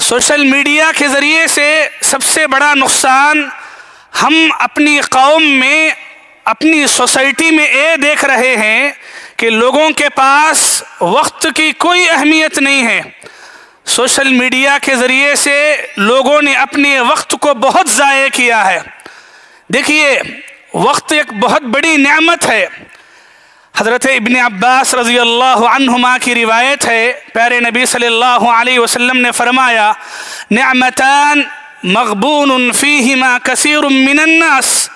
Social media کے ذریعے سے سب سے بڑا نقصان ہم اپنی قوم میں، اپنی سوسائٹی میں یہ دیکھ رہے ہیں کہ لوگوں کے پاس وقت کی کوئی اہمیت نہیں ہے۔ سوشل میڈیا کے ذریعے سے لوگوں نے اپنے وقت کو بہت ضائع کیا ہے۔ دیکھیے، وقت ایک بہت بڑی نعمت ہے۔ حضرت ابن عباس رضی اللہ عنہما کی روایت ہے، پیارے نبی صلی اللہ علیہ وسلم نے فرمایا، نعمتان مغبون فیہما کثیر من الناس،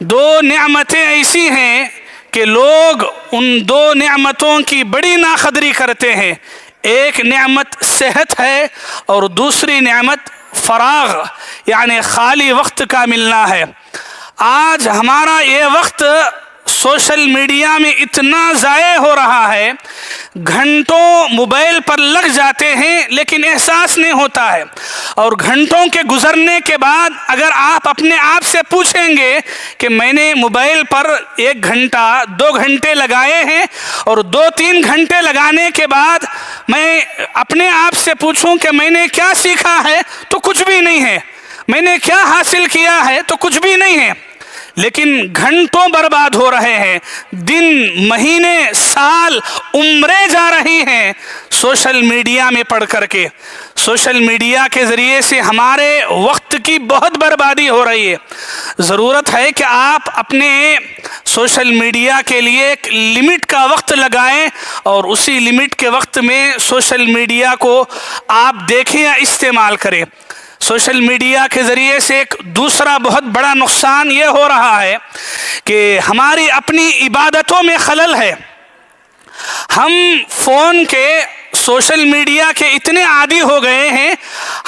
دو نعمتیں ایسی ہیں کہ لوگ ان دو نعمتوں کی بڑی ناقدری کرتے ہیں۔ ایک نعمت صحت ہے اور دوسری نعمت فراغ یعنی خالی وقت کا ملنا ہے۔ آج ہمارا یہ وقت سوشل میڈیا میں اتنا ضائع ہو رہا ہے، گھنٹوں موبائل پر لگ جاتے ہیں لیکن احساس نہیں ہوتا ہے، اور گھنٹوں کے گزرنے کے بعد اگر آپ اپنے آپ سے پوچھیں گے کہ میں نے موبائل پر 1 گھنٹہ 2 گھنٹے لگائے ہیں اور 2-3 گھنٹے لگانے کے بعد میں اپنے آپ سے پوچھوں کہ میں نے کیا سیکھا ہے تو کچھ بھی نہیں ہے، میں نے کیا حاصل کیا ہے تو کچھ بھی نہیں ہے، لیکن گھنٹوں برباد ہو رہے ہیں، دن، مہینے، سال، عمریں جا رہی ہیں سوشل میڈیا میں پڑھ کر کے۔ سوشل میڈیا کے ذریعے سے ہمارے وقت کی بہت بربادی ہو رہی ہے۔ ضرورت ہے کہ آپ اپنے سوشل میڈیا کے لیے ایک لمٹ کا وقت لگائیں اور اسی لمٹ کے وقت میں سوشل میڈیا کو آپ دیکھیں یا استعمال کریں۔ سوشل میڈیا کے ذریعے سے ایک دوسرا بہت بڑا نقصان یہ ہو رہا ہے کہ ہماری اپنی عبادتوں میں خلل ہے۔ ہم فون کے، سوشل میڈیا کے اتنے عادی ہو گئے ہیں،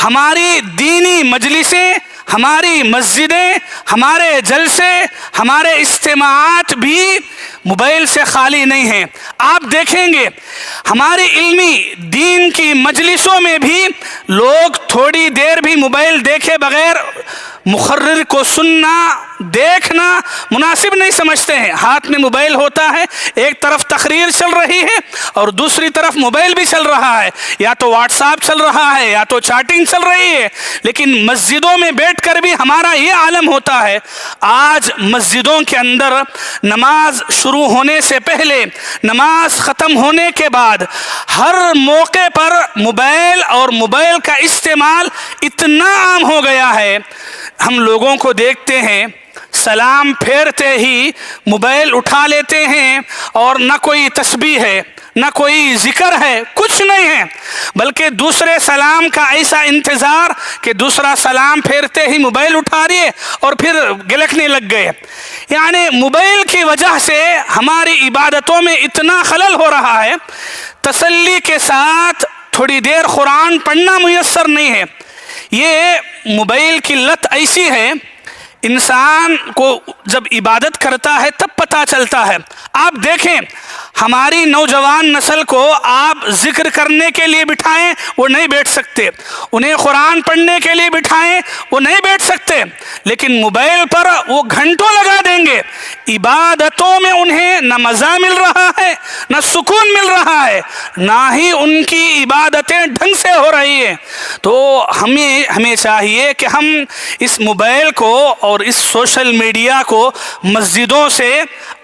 ہماری دینی مجلسیں، ہماری مسجدیں، ہمارے جلسے، ہمارے اجتماعات بھی موبائل سے خالی نہیں ہیں۔ آپ دیکھیں گے ہماری علمی دین کی مجلسوں میں بھی لوگ تھوڑی دیر بھی موبائل دیکھے بغیر مقرر کو سننا، دیکھنا مناسب نہیں سمجھتے ہیں۔ ہاتھ میں موبائل ہوتا ہے، ایک طرف تقریر چل رہی ہے اور دوسری طرف موبائل بھی چل رہا ہے، یا تو واٹس ایپ چل رہا ہے یا تو چیٹنگ چل رہی ہے، لیکن مسجدوں میں بیٹھ کر بھی ہمارا یہ عالم ہوتا ہے۔ آج مسجدوں کے اندر نماز شروع ہونے سے پہلے، نماز ختم ہونے کے بعد ہر موقع پر موبائل اور موبائل کا استعمال اتنا عام ہو گیا ہے، ہم لوگوں کو دیکھتے ہیں سلام پھیرتے ہی موبائل اٹھا لیتے ہیں، اور نہ کوئی تسبیح ہے، نہ کوئی ذکر ہے، کچھ نہیں ہے، بلکہ دوسرے سلام کا ایسا انتظار کہ دوسرا سلام پھیرتے ہی موبائل اٹھا لیے اور پھر گلکنے لگ گئے۔ یعنی موبائل کی وجہ سے ہماری عبادتوں میں اتنا خلل ہو رہا ہے، تسلی کے ساتھ تھوڑی دیر قرآن پڑھنا میسر نہیں ہے۔ یہ موبائل کی لت ایسی ہے، انسان کو جب عبادت کرتا ہے تب پتہ چلتا ہے۔ آپ دیکھیں ہماری نوجوان نسل کو آپ ذکر کرنے کے لیے بٹھائیں وہ نہیں بیٹھ سکتے، انہیں قرآن پڑھنے کے لیے بٹھائیں وہ نہیں بیٹھ سکتے، لیکن موبائل پر وہ گھنٹوں لگا دیں گے۔ عبادتوں میں انہیں نہ مزہ مل رہا ہے، نہ سکون مل رہا ہے، نہ ہی ان کی عبادتیں ڈھنگ سے ہو رہی ہیں۔ تو ہمیں چاہیے کہ ہم اس موبائل کو اور اس سوشل میڈیا کو مسجدوں سے،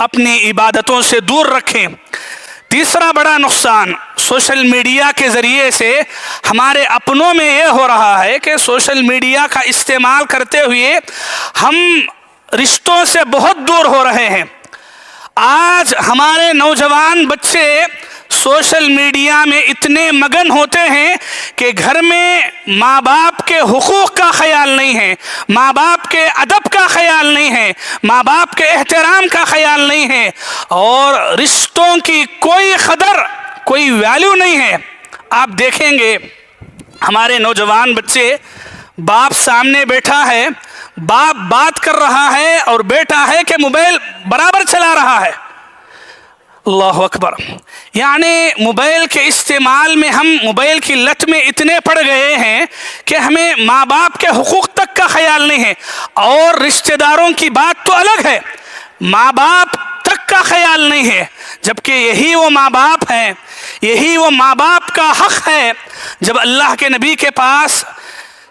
اپنی عبادتوں سے دور رکھیں۔ تیسرا بڑا نقصان سوشل میڈیا کے ذریعے سے ہمارے اپنوں میں یہ ہو رہا ہے کہ سوشل میڈیا کا استعمال کرتے ہوئے ہم رشتوں سے بہت دور ہو رہے ہیں۔ آج ہمارے نوجوان بچے سوشل میڈیا میں اتنے مگن ہوتے ہیں کہ گھر میں ماں باپ کے حقوق کا خیال نہیں ہے، ماں باپ کے ادب کا خیال نہیں ہے، ماں باپ کے احترام کا خیال نہیں ہے، اور رشتوں کی کوئی قدر، کوئی ویلیو نہیں ہے۔ آپ دیکھیں گے ہمارے نوجوان بچے، باپ سامنے بیٹھا ہے، باپ بات کر رہا ہے اور بیٹا ہے کہ موبائل برابر چلا رہا ہے۔ اللہ اکبر! یعنی موبائل کے استعمال میں، ہم موبائل کی لت میں اتنے پڑ گئے ہیں کہ ہمیں ماں باپ کے حقوق تک کا خیال نہیں ہے، اور رشتہ داروں کی بات تو الگ ہے، ماں باپ تک کا خیال نہیں ہے، جبکہ یہی وہ ماں باپ ہیں، یہی وہ ماں باپ کا حق ہے۔ جب اللہ کے نبی کے پاس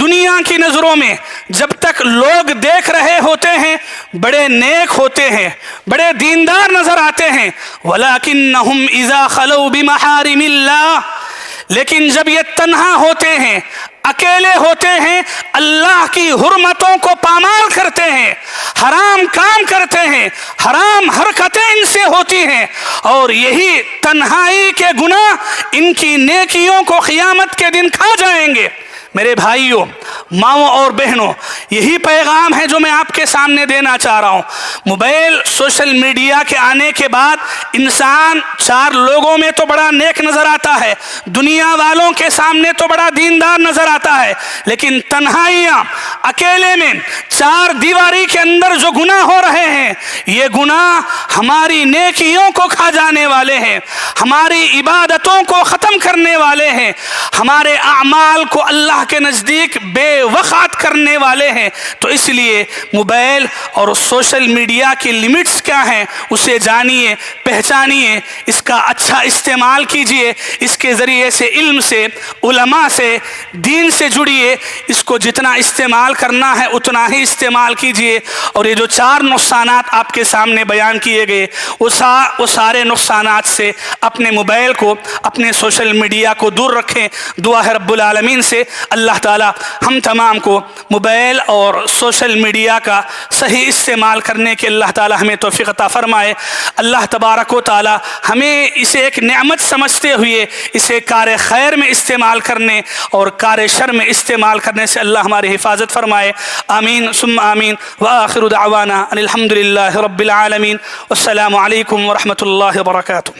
دنیا کی نظروں میں جب تک لوگ دیکھ رہے ہوتے ہیں بڑے نیک ہوتے ہیں، بڑے دیندار نظر آتے ہیں، وَلَكِنَّهُمْ إِذَا خَلَوْا بِمَحَارِمِ اللَّهِ، لیکن جب یہ تنہا ہوتے ہیں، اکیلے ہوتے ہیں، اللہ کی حرمتوں کو پامال کرتے ہیں، حرام کام کرتے ہیں، حرام حرکتیں ان سے ہوتی ہیں، اور یہی تنہائی کے گناہ ان کی نیکیوں کو قیامت کے دن کھا جائیں گے۔ میرے بھائیوں، ماؤں اور بہنوں، یہی پیغام ہے جو میں آپ کے سامنے دینا چاہ رہا ہوں۔ موبائل سوشل میڈیا کے آنے کے بعد انسان چار لوگوں میں تو بڑا نیک نظر آتا ہے، دنیا والوں کے سامنے تو بڑا دیندار نظر آتا ہے، لیکن تنہائیاں، اکیلے میں چار دیواری کے اندر جو گناہ ہو رہے ہیں، یہ گناہ ہماری نیکیوں کو کھا جانے والے ہیں، ہماری عبادتوں کو ختم کرنے والے ہیں، ہمارے اعمال کو اللہ کے نزدیک بے وقت کرنے والے ہیں۔ تو اس لیے موبائل اور سوشل میڈیا کی لمٹس کیا ہیں اسے جانیے، پہچانیے، اس کا اچھا استعمال کیجیے، اس کے ذریعے سے علم سے، علماء سے، دین سے جڑیے، اس کو جتنا استعمال کرنا ہے اتنا ہی استعمال کیجیے۔ اور یہ جو چار نقصانات آپ کے سامنے بیان کیے گئے وہ سارے نقصانات سے اپنے موبائل کو، اپنے سوشل میڈیا کو دور رکھیں۔ دعا ہے رب العالمین سے اللہ تعالی ہم تمام کو موبائل اور سوشل میڈیا کا صحیح استعمال کرنے کے اللہ تعالی ہمیں توفیق عطا فرمائے۔ اللہ تبارک و تعالی ہمیں اسے ایک نعمت سمجھتے ہوئے اسے کار خیر میں استعمال کرنے اور کار شر میں استعمال کرنے سے اللہ ہماری حفاظت فرمائے۔ آمین ثم آمین، وآخر دعوانا ان الحمد للہ رب العالمین، والسلام علیکم ورحمۃ اللہ وبرکاتہ۔